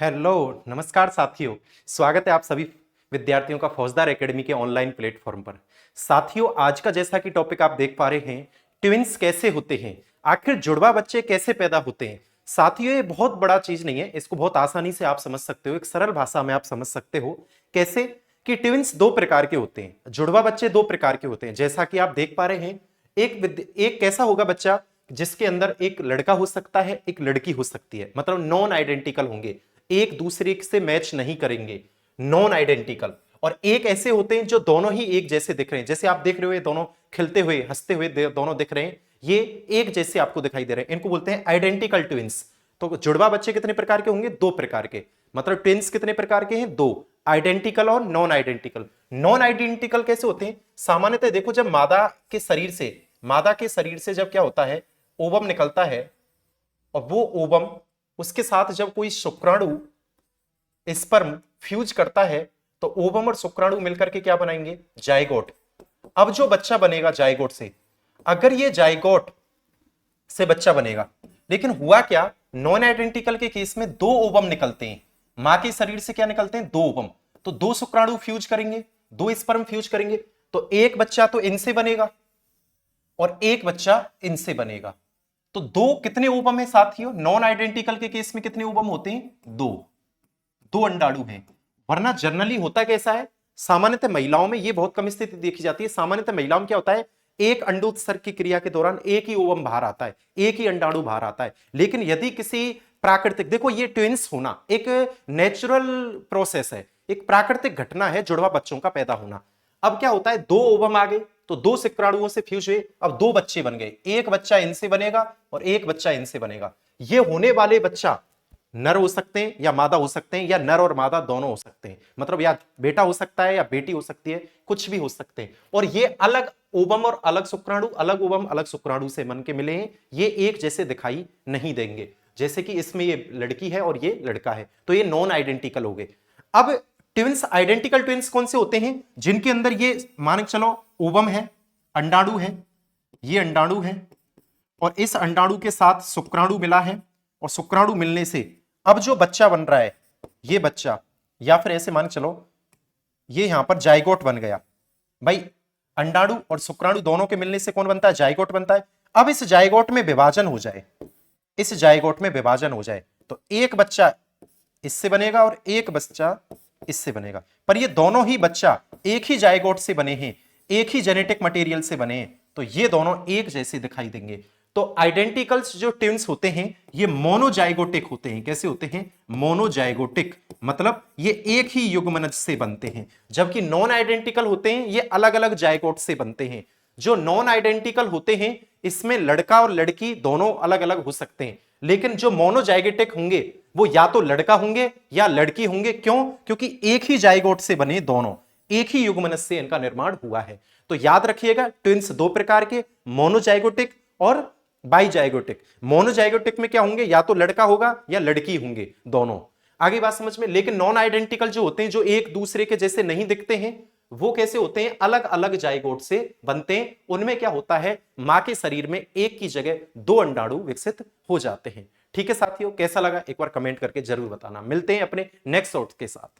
Hello नमस्कार साथियों। स्वागत है आप सभी विद्यार्थियों का फौजदार एकेडमी के ऑनलाइन प्लेटफॉर्म पर। साथियों, आज का जैसा कि टॉपिक आप देख पा रहे हैं, ट्विंस कैसे होते हैं, आखिर जुड़वा बच्चे कैसे पैदा होते हैं। साथियों, ये बहुत बड़ा चीज नहीं है, इसको बहुत आसानी से आप समझ सकते हो, एक सरल भाषा में आप समझ सकते हो। कैसे कि ट्विंस दो प्रकार के होते हैं, जुड़वा बच्चे दो प्रकार के होते हैं। जैसा कि आप देख पा रहे हैं, एक कैसा होगा बच्चा जिसके अंदर एक लड़का हो सकता है, एक लड़की हो सकती है, मतलब नॉन आइडेंटिकल होंगे, एक दूसरे से मैच नहीं करेंगे, नॉन आइडेंटिकल। और एक ऐसे होते हैं जो दोनों ही एक जैसे दिख रहे हैं, जैसे आप देख रहे हो ये दोनों खिलते हुए हंसते हुए दोनों दिख रहे हैं, ये एक जैसे आपको दिखाई दे रहे हैं, इनको बोलते हैं आइडेंटिकल ट्विंस। तो जुड़वा बच्चे कितने प्रकार के होंगे? दो प्रकार के। मतलब ट्विंस कितने प्रकार के हैं? दो, आइडेंटिकल और नॉन आइडेंटिकल। नॉन आइडेंटिकल कैसे होते हैं? सामान्यतः देखो, जब मादा के शरीर से जब क्या होता है, ओवम निकलता है, और वो ओवम उसके साथ जब कोई शुक्राणु स्पर्म फ्यूज करता है, तो ओवम और शुक्राणु मिलकर के क्या बनाएंगे? जाइगोट। अब जो बच्चा बनेगा जाइगोट से, अगर ये जाइगोट से बच्चा बनेगा, लेकिन हुआ क्या, नॉन आइडेंटिकल के केस में दो ओवम निकलते हैं, मां के शरीर से क्या निकलते हैं? दो ओवम। तो दो शुक्राणु फ्यूज करेंगे, दो स्पर्म फ्यूज करेंगे, तो एक बच्चा तो इनसे बनेगा और एक बच्चा इनसे बनेगा। तो दो कितने ओवम है साथियों? नॉन आइडेंटिकल के केस में कितने ओवम होते हैं? दो, दो अंडाणु हैं। वरना जनरली होता कैसा है, सामान्यतः महिलाओं में ये बहुत कम स्थिति देखी जाती है। सामान्यतः महिलाओं में क्या होता है, एक अंडोत्सर्ग की क्रिया के दौरान एक ही ओवम बाहर आता है, एक ही अंडाणु बाहर आता है। लेकिन यदि किसी प्राकृतिक, देखो ये ट्विंस होना एक नेचुरल प्रोसेस है, एक प्राकृतिक घटना है जुड़वा बच्चों का पैदा होना। अब क्या होता है, दो ओवम आ गए, तो दो शुक्राणुओं से फ्यूज हुए, अब दो बच्चे बन गए, एक बच्चा इनसे बनेगा और एक बच्चा इनसे बनेगा। ये होने वाले बच्चा नर हो सकते हैं या मादा हो सकते हैं, या नर और मादा दोनों हो सकते हैं, मतलब या बेटा हो सकता है या बेटी हो सकती है, कुछ भी हो सकते हैं। और ये अलग ओवम और अलग शुक्राणु, अलग ओवम अलग शुक्राणु से बन के मिले हैं, ये एक जैसे दिखाई नहीं देंगे। जैसे कि इसमें ये लड़की है और ये लड़का है, तो ये नॉन आइडेंटिकल हो गए। अब ट्विंस, आइडेंटिकल ट्विंस कौन से होते हैं? जिनके अंदर ये मान चलो ओवम है, अंडाणु है, ये अंडाणु है, और इस अंडाणु के साथ शुक्राणु मिला है, और शुक्राणु मिलने से अब जो बच्चा बन रहा है, ये बच्चा, या फिर ऐसे मान चलो ये यहां पर जाइगोट बन गया। भाई अंडाणु और शुक्राणु दोनों के मिलने से कौन बनता है? जाइगोट बनता है। अब इस जाइगोट में विभाजन हो जाए, इस जाइगोट में विभाजन हो जाए, तो एक बच्चा इससे बनेगा और एक बच्चा इससे बनेगा। पर ये दोनों ही बच्चा एक ही जाइगोट से बने हैं, एक ही जेनेटिक मटेरियल से बने हैं, तो ये दोनों एक जैसे दिखाई देंगे। तो आइडेंटिकल्स जो ट्विंस होते हैं ये मोनोजाइगोटिक होते हैं। कैसे होते हैं? मोनोजाइगोटिक, मतलब ये एक ही युग्मनज से बनते हैं। जबकि नॉन आइडेंटिकल होते हैं ये अलग अलग जाइगोट से बनते हैं। जो नॉन आइडेंटिकल होते हैं इसमें लड़का और लड़की दोनों अलग अलग हो सकते हैं, लेकिन जो मोनोजाइगोटिक होंगे वो या तो लड़का होंगे या लड़की होंगे। क्यों? क्योंकि एक ही जाइगोट से बने, दोनों एक ही युग्मनज से इनका निर्माण हुआ है। तो याद रखिएगा, ट्विंस दो प्रकार के, मोनोजाइगोटिक और बाइजाइगोटिक। मोनोजाइगोटिक में क्या होंगे, या तो लड़का होगा या लड़की होंगे, दोनों। आगे बात समझ में। लेकिन नॉन आइडेंटिकल जो होते हैं, जो एक दूसरे के जैसे नहीं दिखते हैं, वो कैसे होते हैं? अलग अलग जाइगोट से बनते हैं। उनमें क्या होता है, मां के शरीर में एक की जगह दो अंडाणु विकसित हो जाते हैं। ठीक है साथियों, कैसा लगा एक बार कमेंट करके जरूर बताना। मिलते हैं अपने नेक्स्ट शॉट के साथ।